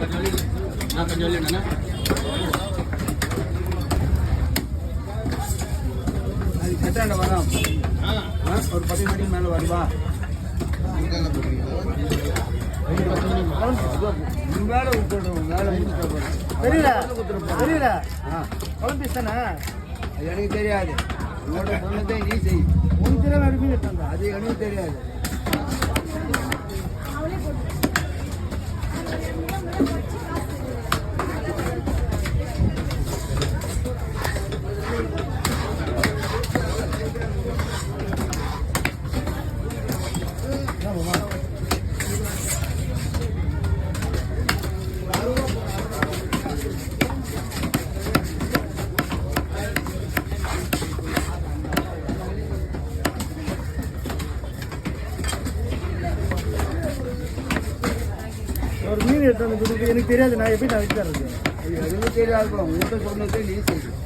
கொஞ்சம் இல்லைண்ணா அது கட்டாண்ட வரோம் ஒரு 10 மணிக்கு மேலே வருவா வேலை விட்டுடுறோம் வேலை முடிச்சுட்டு தெரியல தெரியல குழம்பு தானே அது எனக்கு தெரியாது உங்களோட சொன்னதே நீ செய் உனக்கு தெரியாது அது எனக்கு தெரியாது ஒரு மீன் எடுத்து எனக்கு தெரியாது நான் எப்படி நான் வச்சுருக்கேன் அது எதுவும் தெரியாது உங்கள்கிட்ட சொன்னதே நீ செய்யும்